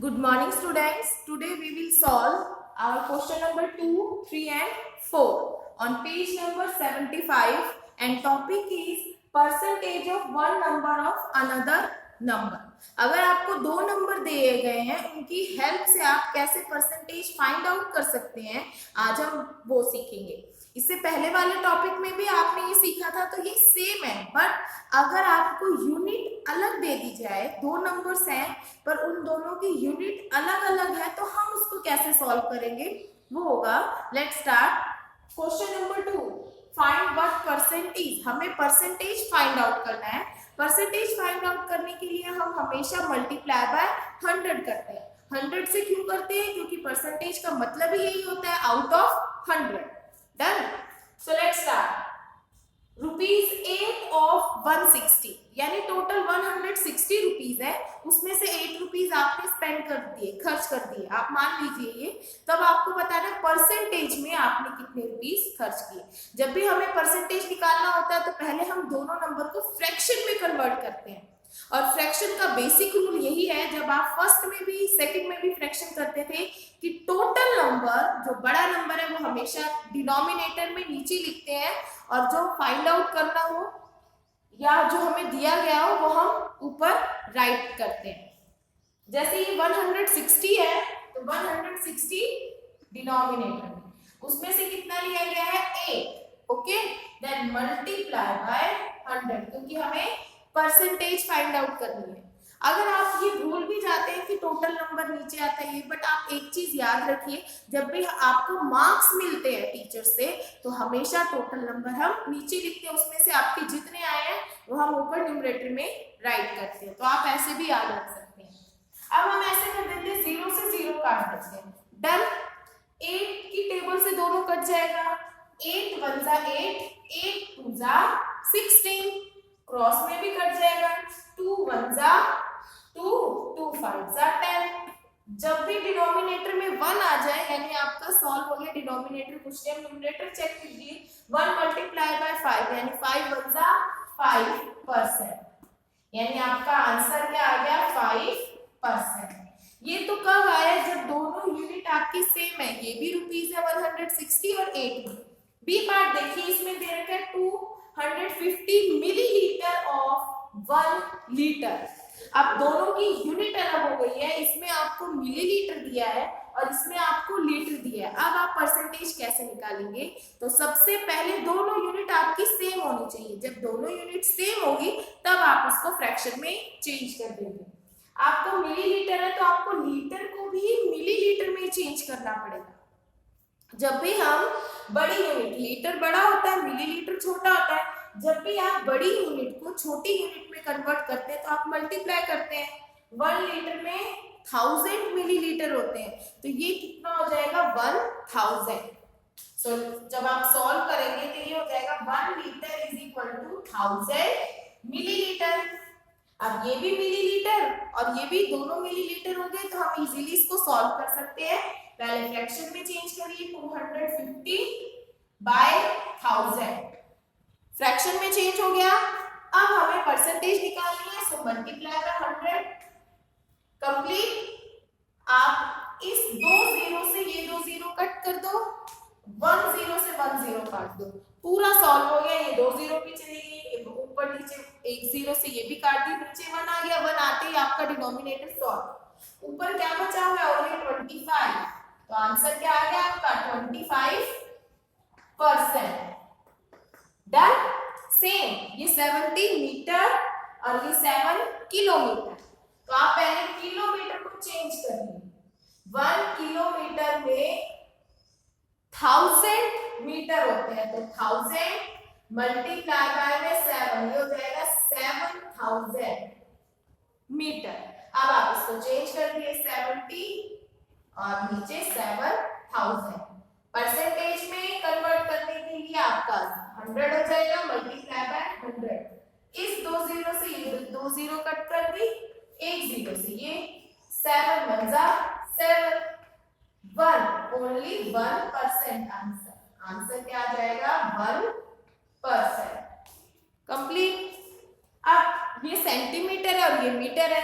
Good morning, students. Today we will solve our question number 2, 3 and 4 on page number 75 and topic is percentage of one number of another number. अगर आपको दो number दिए गए हैं उनकी help से आप कैसे परसेंटेज फाइंड आउट कर सकते हैं, आज हम वो सीखेंगे। इससे पहले वाले टॉपिक में भी आपने ये सीखा था, तो ये सेम है, बट अगर आपको यूनिट अलग दे दी जाए, दो नंबर्स हैं पर उन दोनों की यूनिट अलग अलग है, तो हम उसको कैसे सॉल्व करेंगे वो होगा। Let's start question number 2, find what percentage. हमें परसेंटेज फाइंड आउट करना है। परसेंटेज फाइंड आउट करने के लिए हम हमेशा मल्टीप्लाई बाय 100 करते हैं। 100 से क्यों करते हैं? क्योंकि परसेंटेज का मतलब ही यही होता है, out of 100। Done. So let's start. ₹8 of 160, यानी टोटल 160 रुपीज है, उसमें से 8 रुपीज आपने स्पेंड कर दिए, खर्च कर दिए, आप मान लीजिए ये। तब आपको बताना परसेंटेज में आपने कितने रुपीज खर्च किए। जब भी हमें परसेंटेज निकालना होता है तो पहले हम दोनों नंबर को फ्रैक्शन में कन्वर्ट करते हैं, और फ्रैक्शन का बेसिक रूल यही है, जब आप फर्स्ट में भी सेकंड में भी फ्रैक्शन करते थे, कि टोटल नंबर, जो बड़ा नंबर है वो हमेशा डिनोमिनेटर में नीचे लिखते हैं, और जो फाइंड आउट करना हो या जो हमें दिया गया हो वो हम ऊपर राइट करते हैं। जैसे ये 160 है तो 160 डिनोमिनेटर में, उसमें से कितना लिया गया है? 8। ओके, देन मल्टीप्लाई बाय 100, क्योंकि हमें परसेंटेज फाइंड आउट करनी है। अगर आप ये भूल भी जाते हैं कि टोटल नंबर नीचे आता है, बट आप एक चीज याद रखिए, जब भी आपको मार्क्स मिलते हैं टीचर से तो हमेशा टोटल नंबर हम नीचे लिखते हैं, उसमें से आपके जितने आए हैं वो हम ऊपर न्यूमरेटर में राइट करते हैं। तो आप ऐसे भी याद रख सकते हैं। अब हम ऐसे कर देते हैं, 0 से 0 काट देते हैं। डन। 8 की टेबल से दोनों कट जाएगा। 8 1 जा 8, 8 2 जा 16, क्रॉस में भी कट जाएगा। 2 1 जा 2, 2 5 जा 10। जब भी डिनोमिनेटर में 1 आ जाए, यानी आपका सॉल्व हो गया डिनोमिनेटर। कुछ टाइम न्यूमरेटर चेक कीजिए। 1 मल्टीप्लाई बाय 5, यानी 5 1 जा 5%, यानी आपका आंसर क्या आ गया? 5%। ये तो कब आया? जब दोनों यूनिट आपकी सेम है, ये भी रुपीज है 160 और 8 भी। बी पार्ट देखिए, इसमें दे रखा है 250 मिलीलीटर ऑफ 1 लीटर। अब दोनों की यूनिट अलग हो गई है, इसमें आपको मिलीलीटर दिया है और इसमें आपको लीटर दिया है। अब आप परसेंटेज कैसे निकालेंगे? तो सबसे पहले दोनों यूनिट आपकी सेम होनी चाहिए। जब दोनों यूनिट सेम होगी तब आप उसको फ्रैक्शन में चेंज कर देंगे। आपको मिलीलीटर है तो आपको लीटर को भी मिलीलीटर में चेंज करना पड़ेगा। जब भी हम बड़ी यूनिट, लीटर बड़ा होता है, मिलीलीटर छोटा होता है, जब भी आप बड़ी यूनिट को छोटी यूनिट में कन्वर्ट करते हैं तो आप मल्टीप्लाई करते हैं। 1 लीटर में 1000 मिलीलीटर होते हैं, तो ये कितना हो जाएगा? 1000। सो जब आप सॉल्व करेंगे तो ये हो जाएगा 1 litre is equal to 1000 millilitre. अब ये भी मिलीलीटर और ये भी दोनों मिलीलीटर हो गए, तो हम इजीली इसको सॉल्व कर सकते हैं। पहले फ्रैक्शन में चेंज करिए, 250 बाय 1000, फ्रैक्शन में चेंज हो गया। अब हमें परसेंटेज निकालनी है, सो मल्टीप्लाई बाय 100। कंप्लीट। आप इस 2 जीरो से ये 2 जीरो कट कर दो, 1 जीरो से 1 जीरो काट दो, पूरा सॉल्व हो गया। ये 2 जीरो भी चली गई, ऊपर नीचे 1 जीरो से ये भी काट दी, नीचे 1 आ गया। 1 आते ही आपका डिनोमिनेटर सॉल्व। ऊपर क्या बचा हुआ है? ओनली 25, तो आंसर क्या आ गया आपका? 25%। डन। सेम, ये 70 मीटर और ये 7 किलोमीटर, तो आप पहले किलोमीटर को चेंज करिए। 1 किलोमीटर में 1000 मीटर होते हैं, तो 1000 मल्टीप्लाई बाय में 7, ये हो जाएगा 7000 मीटर। अब आप इसको चेंज कर दिए, 70 और नीचे 7000। परसेंटेज में कन्वर्ट करने के लिए आपका 100 हो जाएगा, मल्टीप्लाई बाय 100। इस 2 जीरो से ये 2 जीरो कट कर दी, 1 जीरो से ये 7 1 जा 7, 1 ओनली 1% आंसर। आंसर क्या आ जाएगा? 1%। कंप्लीट। अब ये सेंटीमीटर है और ये मीटर है,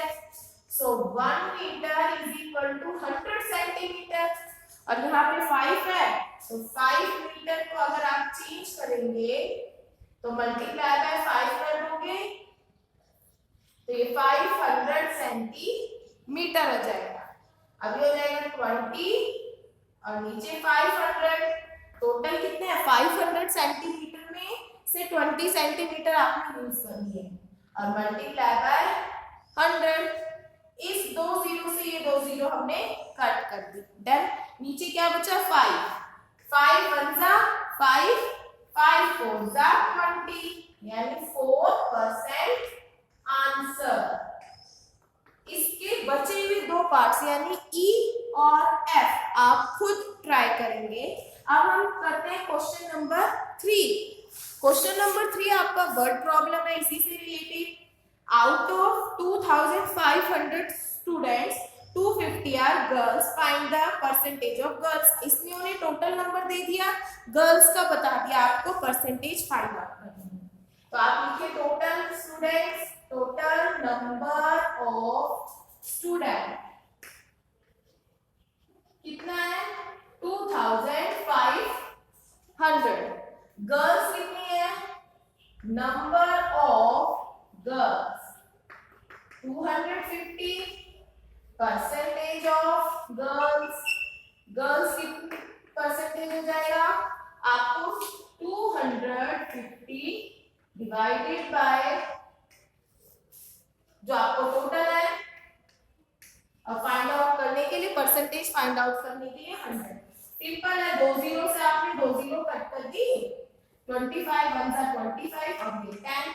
so 1 metre is equal to 100 centimetre और यहाँ पे 5 है तो 5 मीटर को अगर आप चेंज करेंगे तो मल्टीप्लाई बाय 5 कर दोगे तो ये 500 सेंटीमीटर हो जाएगा। अभी हो जाएगा 20 और नीचे 500, टोटल कितने हैं 500 सेंटीमीटर में से 20 सेंटीमीटर आपने यूज करनी है और मल्टीप्लाई बाय 100। इस 2 जीरो से ये 2 जीरो हमने कट कर दी। डन। नीचे क्या बचा 5 1 जा 5 5 4 जा 20 यानी 4% आंसर। इसके बचे हुए दो पार्ट्स यानी ई और एफ आप खुद ट्राई करेंगे। अब हम करते हैं क्वेश्चन नंबर 3। क्वेश्चन नंबर 3 आपका वर्ड प्रॉब्लम है इसी से related. Out of 2500 students 250 are girls, find the percentage of girls. इसमें उन्हें टोटल नंबर दे दिया, गर्ल्स का बता दिया, आपको परसेंटेज फाइंड आउट करनी है। तो आप लिखिए total students, total number of student कितना है 2500। गर्ल्स कितनी है number of girls 250, percentage of girls, girls की परसेंटेज हो जाएगा आपको 250 डिवाइडेड बाय जो आपको टोटल है और फाइंड आउट करने के लिए परसेंटेज फाइंड आउट करने के लिए 100। सिंपल है, 2 जीरो से आपने 2 जीरो कट कर दी, 25 1 जा 25 और ये 10।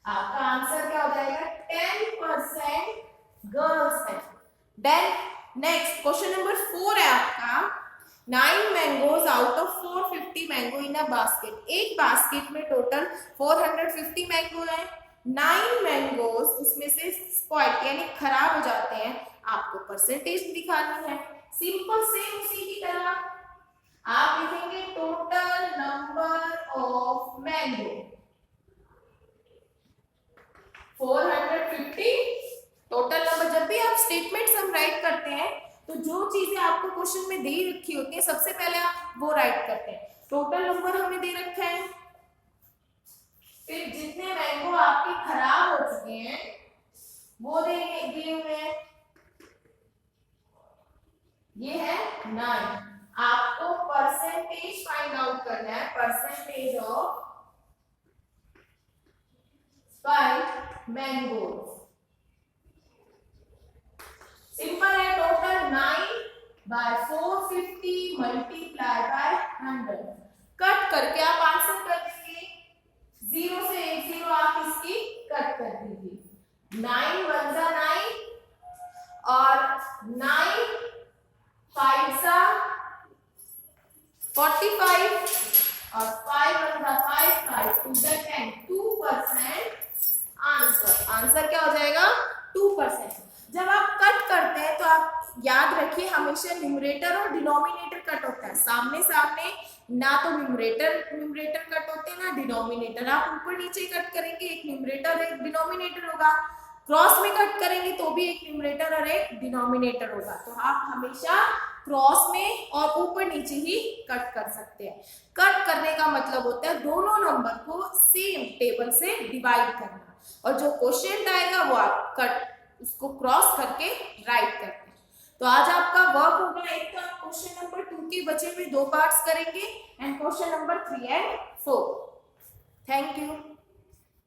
आपका आंसर क्या हो जाएगा 10% गर्ल्स है। देन नेक्स्ट क्वेश्चन नंबर 4 है आपका 9 mangoes out of 450 mango in a basket. एक बास्केट में टोटल 450 मैंगो है। 9 मैंगोज उसमें से स्पॉइल यानी खराब हो जाते हैं, आपको परसेंटेज दिखानी है। सिंपल सेम उसी की तरह आप लिखेंगे total number of mango 450। Total number जब भी आप स्टेटमेंट सम राइट करते हैं तो जो चीजें आपको क्वेश्चन में दे रखी होती है सबसे पहले आप वो राइट करते हैं। टोटल नंबर हमें दे रखा है, फिर जितने मैंगो आपके खराब हो चुके हैं वो दिए हुए हैं, ये है 9। आपको परसेंटेज फाइंड आउट करना है, percentage of spoiled mangoes. Simple है, total 9 by 450 multiply by 100। Cut करके आप आंसर कर दीजिए, 0 से 1 0 आप इसकी कट कर दीजिए। 9 1 जा 9 और 9 5 जा 45 और 5 1 जा 5 5 2 जा 10 2% आंसर। आंसर क्या हो जाएगा 2%। जब आप कट करते हैं तो आप याद रखिए हमेशा न्यूमरेटर और डिनोमिनेटर कट होता है। सामने सामने ना तो न्यूमरेटर कट होते हैं ना डिनोमिनेटर। आप ऊपर नीचे कट करेंगे, एक न्यूमरेटर एक डिनोमिनेटर होगा। क्रॉस में कट करेंगे तो भी एक न्यूमरेटर और एक डिनोमिनेटर होगा। तो आप हमेशा क्रॉस में और ऊपर नीचे ही कट कर सकते हैं। कट करने का मतलब होता है दोनों नंबर को सेम टेबल से डिवाइड करना, और जो क्वेश्चन आएगा वो आप कट उसको क्रॉस करके राइट करते हैं। तो आज आपका वर्क होगा, एक तो आप क्वेश्चन नंबर 2 के बचे हुए 2 पार्ट्स करेंगे and question number 3 and 4। Thank you.